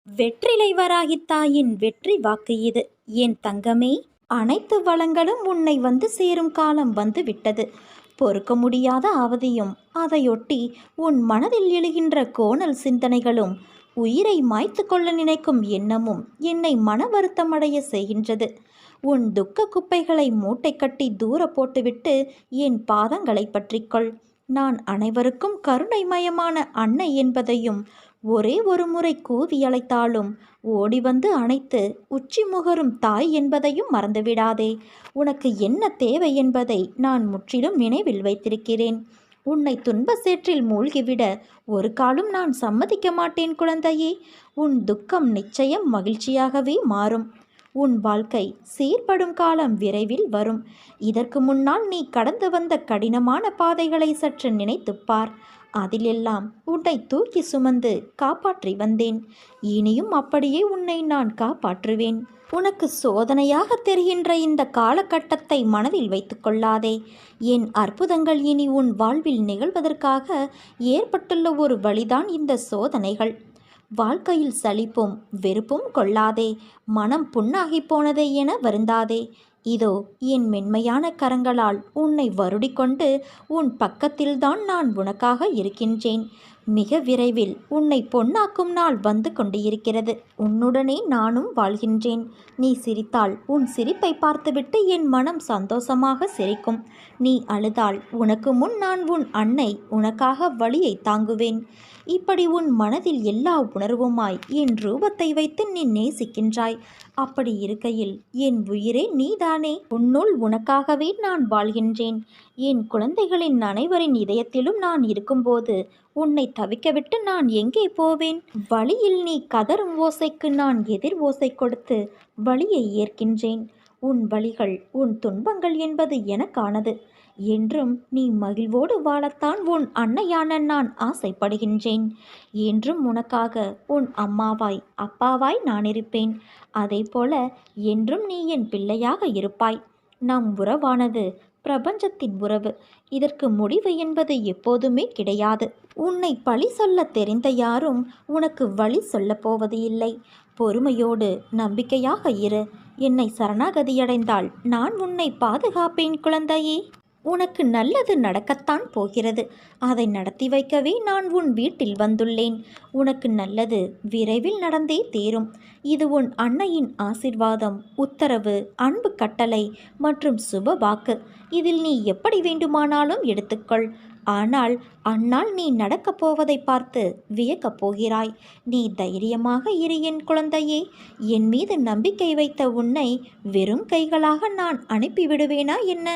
வெற்றிலை வராகி தாயின் வெற்றி வாக்கு இது. என் தங்கமே, அனைத்து வளங்களும் உன்னை வந்து சேரும் காலம் வந்து விட்டது. பொறுக்க முடியாத அவதியும் அதையொட்டி உன் மனதில் எழுகின்ற கோணல் சிந்தனைகளும் உயிரை மாய்த்து கொள்ள நினைக்கும் எண்ணமும் என்னை மன வருத்தமடைய செய்கின்றது. உன் துக்க குப்பைகளை மூட்டை கட்டி தூர போட்டுவிட்டு என் பாதங்களை பற்றிக்கொள். நான் அனைவருக்கும் கருணைமயமான அன்னை என்பதையும் ஒரே ஒரு முறை கூவி அழைத்தாலும் ஓடி வந்து அணைத்து உச்சி முகரும் தாய் என்பதையும் மறந்துவிடாதே. உனக்கு என்ன தேவை என்பதை நான் முற்றிலும் நினைவில் வைத்திருக்கிறேன். உன்னை துன்ப சேற்றில் மூழ்கிவிட ஒரு காலும் நான் சம்மதிக்க மாட்டேன் குழந்தையே. உன் துக்கம் நிச்சயம் மகிழ்ச்சியாகவே மாறும். உன் வாழ்க்கை சீர்படும் காலம் விரைவில் வரும். இதற்கு முன்னால் நீ கடந்து வந்த கடினமான பாதைகளை சற்று நினைத்துப்பார். அதிலெல்லாம் உன்னை தூக்கி சுமந்து காப்பாற்றி வந்தேன். இனியும் அப்படியே உன்னை நான் காப்பாற்றுவேன். உனக்கு சோதனையாக தெரிகின்ற இந்த காலகட்டத்தை மனதில் வைத்து கொள்ளாதே. என் அற்புதங்கள் இனி உன் வாழ்வில் நிகழ்வதற்காக ஏற்பட்டுள்ள ஒரு வழிதான் இந்த சோதனைகள். வாழ்க்கையில் சலிப்பும் வெறுப்பும் கொள்ளாதே. மனம் புண்ணாகி போனதே என வருந்தாதே. இதோ என் மென்மையான கரங்களால் உன்னை வருடிக்கொண்டு உன் பக்கத்தில்தான் நான் உனக்காக இருக்கின்றேன். மிக விரைவில் உன்னை பொன்னாக்கும் நாள் வந்து கொண்டு இருக்கிறது. உன்னுடனே நானும் வாழ்கின்றேன். நீ சிரித்தால் உன் சிரிப்பை பார்த்துவிட்டு என் மனம் சந்தோஷமாக சிரிக்கும். நீ அழுதால் உனக்கு முன் நான் உன் அன்னை உனக்காக வலியை தாங்குவேன். இப்படி உன் மனதில் எல்லா உணர்வுமாய் என் ரூபத்தை வைத்து நீ நேசிக்கின்றாய். அப்படி இருக்கையில் என் உயிரே நீதானே. உன்னுள் உனக்காகவே நான் வாழ்கின்றேன். என் குழந்தைகளின் அனைவரின் இதயத்திலும் நான் இருக்கும்போது உன்னை தவிக்கவிட்டு நான் எங்கே போவேன்? வழியில் நீ கதறும் ஓசைக்கு நான் எதிர் ஓசை கொடுத்து வழியை ஏற்கின்றேன். உன் வழிகள் உன் துன்பங்கள் என்பது எனக்கானது. என்றும் நீ மகிழ்வோடு வாழத்தான் உன் அன்னையான நான் ஆசைப்படுகின்றேன். என்றும் உனக்காக உன் அம்மாவாய் அப்பாவாய் நான் இருப்பேன். அதே போல என்றும் நீ என் பிள்ளையாக இருப்பாய். நம் உறவானது பிரபஞ்சத்தின் உறவு. இதற்கு முடிவு என்பது எப்போதுமே கிடையாது. உன்னை பழி சொல்ல தெரிந்த யாரும் உனக்கு வழி சொல்லப் போவது இல்லை. பொறுமையோடு நம்பிக்கையாக இரு. என்னை சரணாகதியடைந்தால் நான் உன்னை பாதுகாப்பேன் குழந்தையே. உனக்கு நல்லது நடக்கத்தான் போகிறது. அதை நடத்தி வைக்கவே நான் உன் வீட்டில் வந்துள்ளேன். உனக்கு நல்லது விரைவில் நடந்தே தீரும். இது உன் அன்னையின் ஆசிர்வாதம், உத்தரவு, அன்பு கட்டளை மற்றும் சுப வாக்கு. இதில் நீ எப்படி வேண்டுமானாலும் எடுத்துக்கொள். ஆனால் அந்நாள் நீ நடக்கப் போவதை பார்த்து வியக்கப் போகிறாய். நீ தைரியமாக இரு என் குழந்தையே. என் மீது நம்பிக்கை வைத்த உன்னை வெறும் கைகளாக நான் அனுப்பிவிடுவேனா என்ன?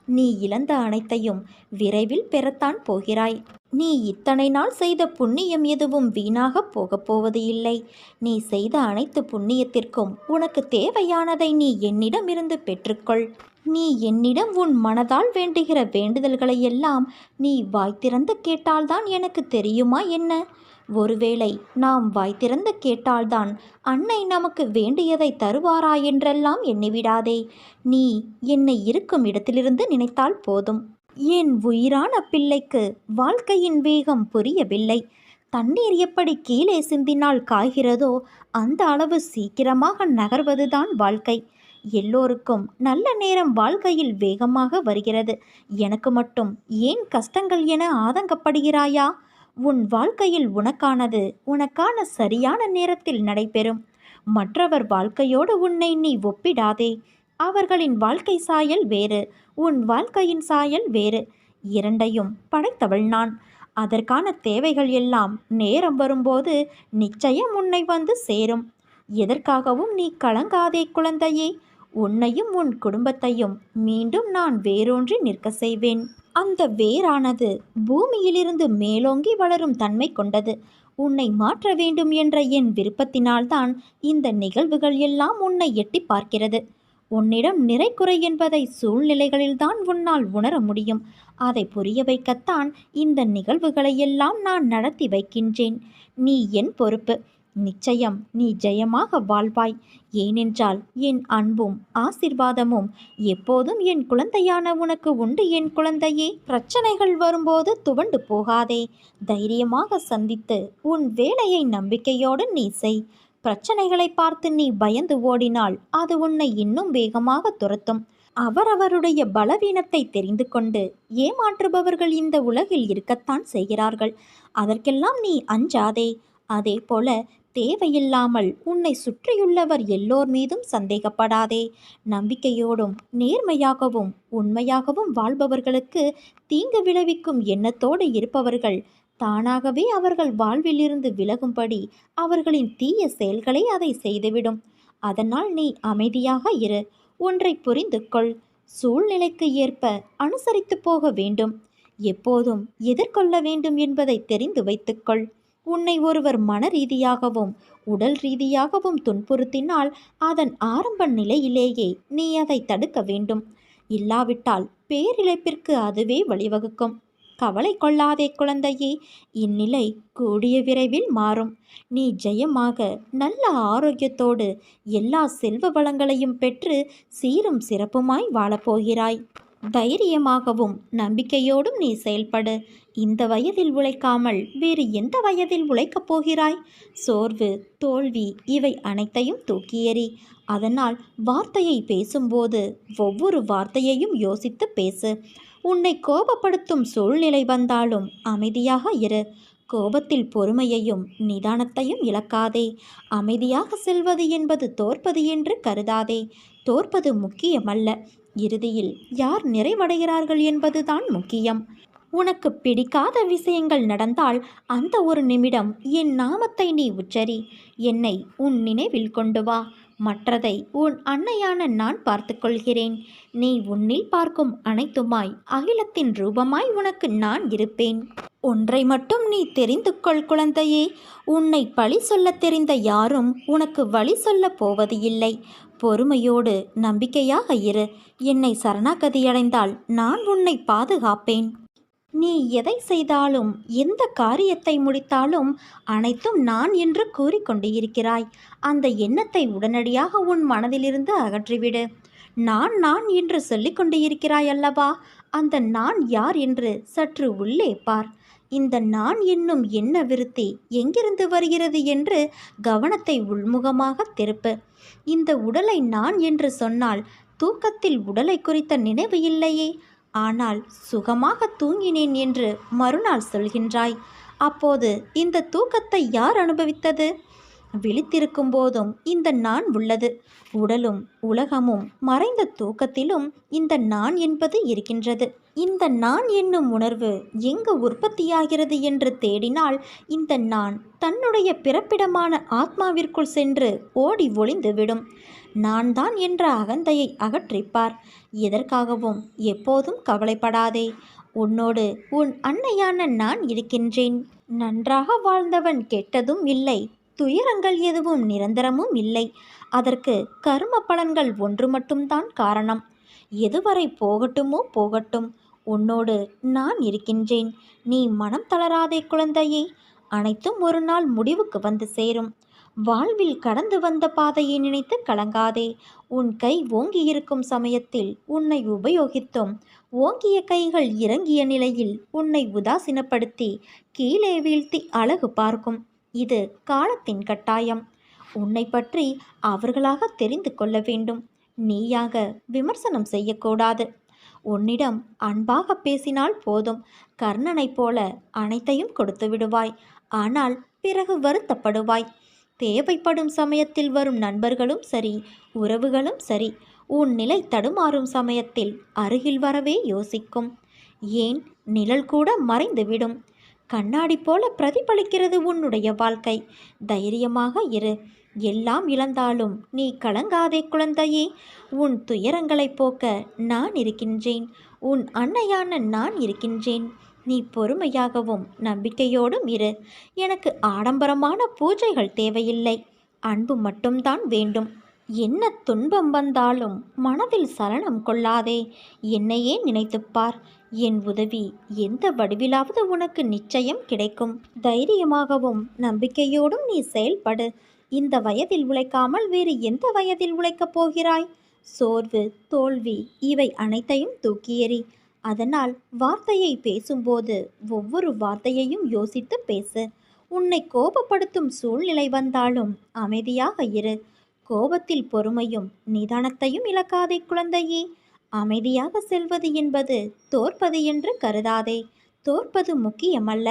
நீ இழந்த அனைத்தையும் விரைவில் பெறத்தான் போகிறாய். நீ இத்தனை நாள் செய்த புண்ணியம் எதுவும் வீணாக போகப் போவது இல்லை. நீ செய்த அனைத்து புண்ணியத்திற்கும் உனக்கு தேவையானதை நீ என்னிடமிருந்து பெற்றுக்கொள். நீ என்னிடம் உன் மனதால் வேண்டுகிற வேண்டுதல்களை எல்லாம் நீ வாய் திறந்து கேட்டால்தான் எனக்கு தெரியுமா என்ன? ஒருவேளை நாம் வாய் திறந்து கேட்டால்தான் அன்னை நமக்கு வேண்டியதை தருவாரா என்றெல்லாம் எண்ணிவிடாதே. நீ என்னை இருக்கும் இடத்திலிருந்து நினைத்தால் போதும். என் உயிரான பிள்ளைக்கு வாழ்க்கையின் வேகம் புரியவில்லை. தண்ணீர் எப்படி கீழே சிந்தினால் காய்கிறதோ அந்த அளவு சீக்கிரமாக நகர்வதுதான் வாழ்க்கை. எல்லோருக்கும் நல்ல நேரம் வாழ்க்கையில் வேகமாக வருகிறது. எனக்கு மட்டும் ஏன் கஷ்டங்கள் என ஆதங்கப்படுகிறாயா? உன் வாழ்க்கையில் உனக்கான சரியான நேரத்தில் நடைபெறும். மற்றவர் வாழ்க்கையோடு உன்னை நீ ஒப்பிடாதே. அவர்களின் வாழ்க்கை சாயல் வேறு, உன் வாழ்க்கையின் சாயல் வேறு. இரண்டையும் படைத்தவள் நான். அதற்கான தேவைகள் எல்லாம் நேரம் வரும்போது நிச்சயம் உன்னை வந்து சேரும். எதற்காகவும் நீ கலங்காதே குழந்தையே. உன்னையும் உன் குடும்பத்தையும் மீண்டும் நான் வேரூன்றி நிற்க செய்வேன். அந்த வேரானது பூமியிலிருந்து மேலோங்கி வளரும் தன்மை கொண்டது. உன்னை மாற்ற வேண்டும் என்ற என் விருப்பத்தினால்தான் இந்த நிகழ்வுகள் எல்லாம் உன்னை எட்டி பார்க்கிறது. உன்னிடம் நிறை குறை என்பதை சூழ்நிலைகளில்தான் உன்னால் உணர முடியும். அதை புரிய வைக்கத்தான் இந்த நிகழ்வுகளை எல்லாம் நான் நடத்தி வைக்கின்றேன். நீ என் பொறுப்பு. நிச்சயம் நீ ஜெயமாக வாழ்வாய். ஏனென்றால் என் அன்பும் ஆசிர்வாதமும் எப்போதும் என் குழந்தையான உனக்கு உண்டு என் குழந்தையே. பிரச்சனைகள் வரும்போது துவண்டு போகாதே. தைரியமாக சந்தித்து உன் வேலையை நம்பிக்கையோடு நீ செய். பிரச்சனைகளை பார்த்து நீ பயந்து ஓடினால் அது உன்னை இன்னும் வேகமாக துரத்தும். அவரவருடைய பலவீனத்தை தெரிந்து கொண்டு ஏமாற்றுபவர்கள் இந்த உலகில் இருக்கத்தான் செய்கிறார்கள். அதற்கெல்லாம் நீ அஞ்சாதே. அதே போல தேவையில்லாமல் உன்னை சுற்றியுள்ளவர் எல்லோர் மீதும் சந்தேகப்படாதே. நம்பிக்கையோடும் நேர்மையாகவும் உண்மையாகவும் வாழ்பவர்களுக்கு தீங்கு விளைவிக்கும் எண்ணத்தோடு இருப்பவர்கள் தானாகவே அவர்கள் வாழ்விலிருந்து விலகும்படி அவர்களின் தீய செயல்களை அதை செய்துவிடும். அதனால் நீ அமைதியாக இரு. ஒன்றை புரிந்து கொள். சூழ்நிலைக்கு ஏற்ப அனுசரித்து போக வேண்டும். எப்போதும் எதிர்கொள்ள வேண்டும் என்பதை தெரிந்து வைத்துக்கொள். உன்னை ஒருவர் மன ரீதியாகவும் உடல் ரீதியாகவும் துன்புறுத்தினால் அதன் ஆரம்ப நிலையிலேயே நீ அதை தடுக்க வேண்டும். இல்லாவிட்டால் பேரிழப்பிற்கு அதுவே வழிவகுக்கும். கவலை கொள்ளாதே குழந்தையே, இந்நிலை கூடிய விரைவில் மாறும். நீ ஜெயமாக நல்ல ஆரோக்கியத்தோடு எல்லா செல்வ வளங்களையும் பெற்று சீரும் சிறப்புமாய் வாழப்போகிறாய். தைரியமாகவும் நம்பிக்கையோடும் நீ செயல்படு. இந்த வயதில் உழைக்காமல் வேறு எந்த வயதில் உழைக்கப் போகிறாய்? சோர்வு, தோல்வி இவை அனைத்தையும் தூக்கி எறி. அதனால் வார்த்தையை பேசும்போது ஒவ்வொரு வார்த்தையையும் யோசித்து பேசு. உன்னை கோபப்படுத்தும் சூழ்நிலை வந்தாலும் அமைதியாக இரு. கோபத்தில் பொறுமையையும் நிதானத்தையும் இழக்காதே. அமைதியாக செல்வது என்பது தோற்பது என்று கருதாதே. தோற்பது முக்கியமல்ல, இறுதியில் யார் நிறைவடைகிறார்கள் என்பதுதான் முக்கியம். உனக்கு பிடிக்காத விஷயங்கள் நடந்தால் அந்த ஒரு நிமிடம் என் நாமத்தை நீ உச்சரி. என்னை உன் நினைவில் கொண்டு வா. மற்றதை உன் அன்னையான நான் பார்த்து கொள்கிறேன். நீ உன்னில் பார்க்கும் அனைத்துமாய் அகிலத்தின் ரூபமாய் உனக்கு நான் இருப்பேன். ஒன்றை மட்டும் நீ தெரிந்து கொள் குழந்தையே, உன்னை பழி சொல்ல தெரிந்த யாரும் உனக்கு வழி சொல்ல போவது இல்லை. பொறுமையோடு நம்பிக்கையாக இரு. என்னை சரணாகதியடைந்தால் நான் உன்னை பாதுகாப்பேன். நீ எதை செய்தாலும் எந்த காரியத்தை முடித்தாலும் அனைத்தும் நான் என்று கூறிக்கொண்டு இருக்கிறாய். அந்த எண்ணத்தை உடனடியாக உன் மனதிலிருந்து அகற்றிவிடு. நான் நான் என்று சொல்லிக்கொண்டு இருக்கிறாய் அல்லவா? அந்த நான் யார் என்று சற்று உள்ளே பார். இந்த நான் என்னும் எண்ண விருத்தி எங்கிருந்து வருகிறது என்று கவனத்தை உள்முகமாக திருப்பு. இந்த உடலை நான் என்று சொன்னால் தூக்கத்தில் உடலை குறித்த நினைவு இல்லையே. ஆனால் சுகமாக தூங்கினேன் என்று மறுநாள் சொல்கின்றாய். அப்போது இந்த தூக்கத்தை யார் அனுபவித்தது? விழித்திருக்கும் போதும் இந்த நான் உள்ளது. உடலும் உலகமும் மறைந்த தூக்கத்திலும் இந்த நான் என்பது இருக்கின்றது. இந்த நான் என்னும் உணர்வு எங்கு உற்பத்தியாகிறது என்று தேடினால் இந்த நான் தன்னுடைய பிறப்பிடமான ஆத்மாவிற்குள் சென்று ஓடி ஒளிந்துவிடும். நான் தான் என்ற அகந்தையை அகற்றிப்பார். எதற்காகவும் எப்போதும் கவலைப்படாதே. உன்னோடு உன் அன்னையான நான் இருக்கின்றேன். நன்றாக வாழ்ந்தவன் கெட்டதும் இல்லை, துயரங்கள் எதுவும் நிரந்தரமும் இல்லை. அதற்கு கர்ம பலன்கள் ஒன்று மட்டும்தான் காரணம். எதுவரை போகட்டுமோ போகட்டும், உன்னோடு நான் இருக்கின்றேன். நீ மனம் தளராதே குழந்தையே. அனைத்தும் ஒரு நாள் முடிவுக்கு வந்து சேரும். வாழ்வில் கடந்து வந்த பாதையை நினைத்து கலங்காதே. உன் கை ஓங்கியிருக்கும் சமயத்தில் உன்னை உபயோகித்தும் ஓங்கிய கைகள் இறங்கிய நிலையில் உன்னை உதாசீனப்படுத்தி கீழே வீழ்த்தி அழகு பார்க்கும். இது காலத்தின் கட்டாயம். உன்னை பற்றி அவர்களாக தெரிந்து கொள்ள வேண்டும். நீயாக விமர்சனம் செய்யக்கூடாது. உன்னிடம் அன்பாக பேசினால் போதும். கர்ணனைப் போல அனைத்தையும் கொடுத்து விடுவாய். ஆனால் பிறகு வருத்தப்படுவாய். தேவைப்படும் சமயத்தில் வரும் நண்பர்களும் சரி, உறவுகளும் சரி, உன் நிலை தடுமாறும் சமயத்தில் அருகில் வரவே யோசிக்கும். ஏன், நிழல் கூட மறைந்துவிடும். கண்ணாடி போல பிரதிபலிக்கிறது உன்னுடைய வாழ்க்கை. தைரியமாக இரு. எல்லாம் இழந்தாலும் நீ கலங்காதே குழந்தையே. உன் துயரங்களை போக்க நான் இருக்கின்றேன். உன் அன்னையான நான் இருக்கின்றேன். நீ பொறுமையாகவும் நம்பிக்கையோடும் இரு. எனக்கு ஆடம்பரமான பூஜைகள் தேவையில்லை. அன்பு மட்டும்தான் வேண்டும். என்ன துன்பம் வந்தாலும் மனதில் சலனம் கொள்ளாதே. என்னையே நினைத்துப்பார். என் உதவி எந்த வடிவிலாவது உனக்கு நிச்சயம் கிடைக்கும். தைரியமாகவும் நம்பிக்கையோடும் நீ செயல்படு. இந்த வயதில் உழைக்காமல் வேறு எந்த வயதில் உழைக்கப் போகிறாய்? சோர்வு, தோல்வி இவை அனைத்தையும் தூக்கி எறி. அதனால் வார்த்தையை பேசும்போது ஒவ்வொரு வார்த்தையையும் யோசித்து பேசு. உன்னை கோபப்படுத்தும் சூழ்நிலை வந்தாலும் அமைதியாக இரு. கோபத்தில் பொறுமையும் நிதானத்தையும் இழக்காதே குழந்தையே. அமைதியாக செல்வது என்பது தோற்பது என்று கருதாதே. தோற்பது முக்கியமல்ல,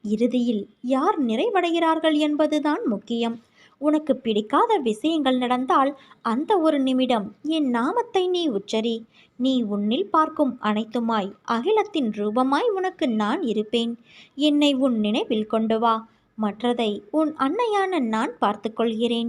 இறுதியில் யார் நிறைவடைகிறார்கள் என்பதுதான் முக்கியம். உனக்கு பிடிக்காத விஷயங்கள் நடந்தால் அந்த ஒரு நிமிடம் என் நாமத்தை நீ உச்சரி. நீ உன்னில் பார்க்கும் அனைத்துமாய் அகிலத்தின் ரூபமாய் உனக்கு நான் இருப்பேன். என்னை உன் நினைவில் கொண்டு வா. மற்றதை உன் அன்னையான நான் பார்த்து கொள்கிறேன்.